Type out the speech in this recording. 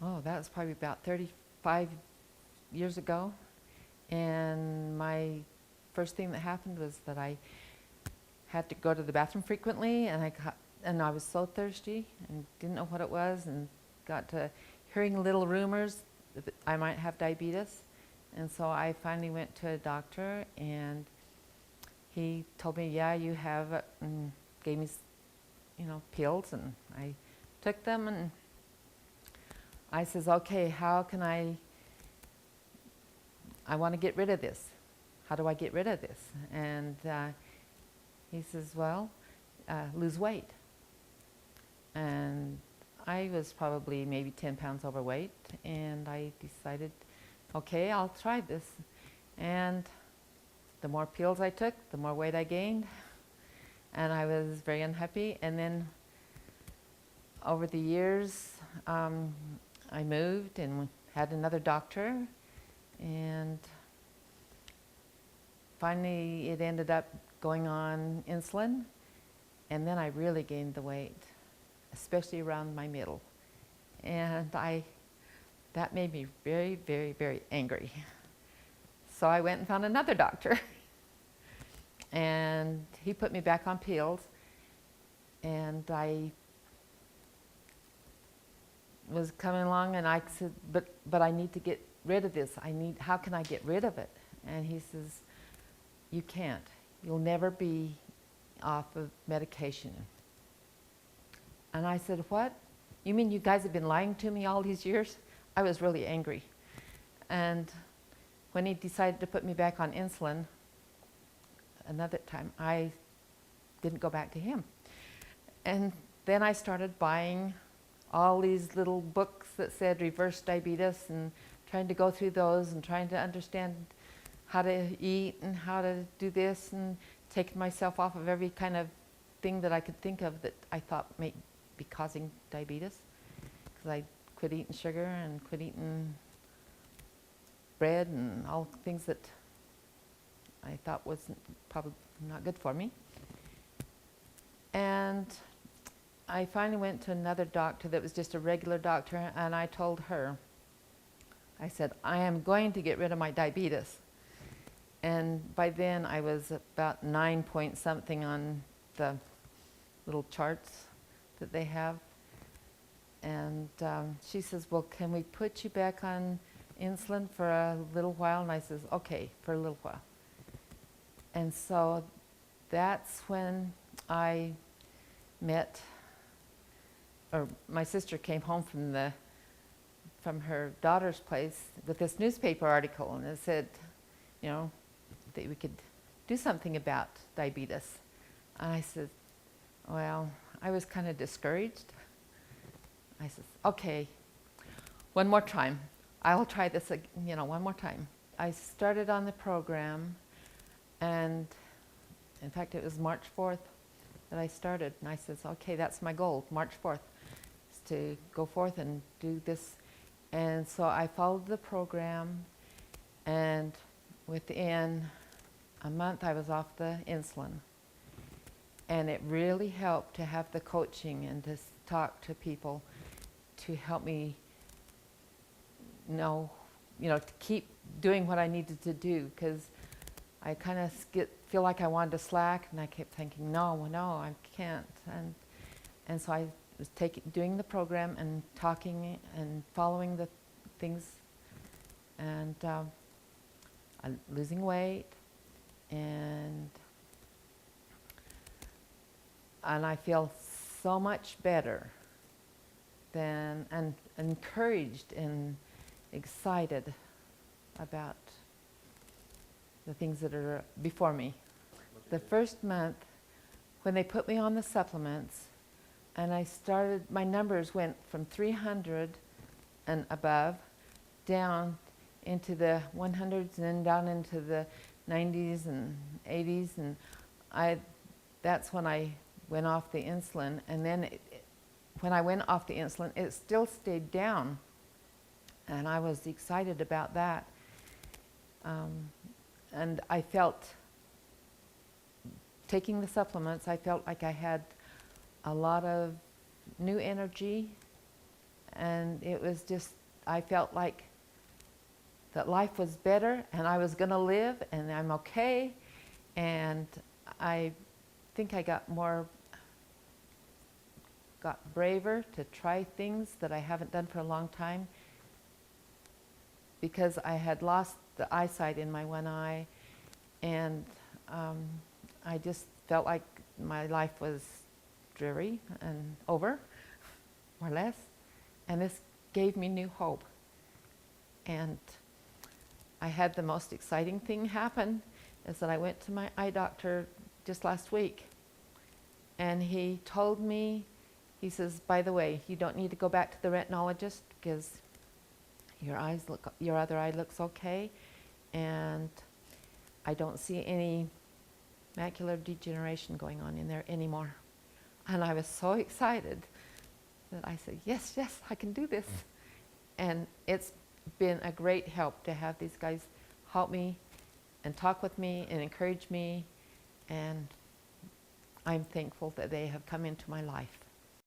oh, that was probably about 35 years ago. And my first thing that happened was that I had to go to the bathroom frequently, and I was so thirsty and didn't know what it was, and got to hearing little rumors that I might have diabetes. And so I finally went to a doctor, and he told me, yeah, you have it, and gave me, pills, and I took them, and I says, okay, how can I want to get rid of this. How do I get rid of this? And he says, well, lose weight. And I was probably maybe 10 pounds overweight, and I decided, okay, I'll try this. And the more pills I took, the more weight I gained, and I was very unhappy. And then over the years, I moved and had another doctor, and finally it ended up going on insulin, and then I really gained the weight, especially around my middle. And that made me very, very, very angry. So I went and found another doctor, and he put me back on pills, and I was coming along, and I said, but I need to get rid of this. How can I get rid of it? And he says, you can't. You'll never be off of medication. And I said, what? You mean you guys have been lying to me all these years? I was really angry. And when he decided to put me back on insulin another time, I didn't go back to him. And then I started buying all these little books that said reverse diabetes, and trying to go through those and trying to understand how to eat and how to do this, and taking myself off of every kind of thing that I could think of that I thought may be causing diabetes. Because I quit eating sugar and quit eating bread and all things that I thought wasn't probably not good for me. And I finally went to another doctor that was just a regular doctor, and I told her, I said, I am going to get rid of my diabetes. And by then I was about 9 point something on the little charts that they have. And she says, well, can we put you back on insulin for a little while? And I says, okay, for a little while. And so that's when I met, or my sister came home from her daughter's place with this newspaper article, and it said, that we could do something about diabetes. And I said, well, I was kind of discouraged. I said, okay, one more time. I'll try this, one more time. I started on the program, and in fact, it was March 4th that I started. And I said, okay, that's my goal, March 4th, is to go forth and do this. And so I followed the program, and within a month I was off the insulin. And it really helped to have the coaching and to talk to people to help me know, to keep doing what I needed to do, because I kind of feel like I wanted to slack, and I kept thinking, no, I can't. And so I was doing the program and talking and following the things, and losing weight, and I feel so much better and encouraged and excited about the things that are before me. The first month, when they put me on the supplements, and my numbers went from 300 and above down into the 100s, and then down into the 90s and 80s, and that's when I went off the insulin. And then when I went off the insulin, it still stayed down, and I was excited about that. And I felt, taking the supplements, I felt like I had a lot of new energy, And it was just, I felt like that life was better and I was going to live and I'm okay. And I think I got braver to try things that I haven't done for a long time, because I had lost the eyesight in my one eye, and I just felt like my life was dreary and over, more or less. And this gave me new hope. And I had the most exciting thing happen, is that I went to my eye doctor just last week. And he told me, he says, by the way, you don't need to go back to the retinologist because your other eye looks okay, and I don't see any macular degeneration going on in there anymore. And I was so excited that I said, yes, I can do this. And it's been a great help to have these guys help me and talk with me and encourage me, and I'm thankful that they have come into my life.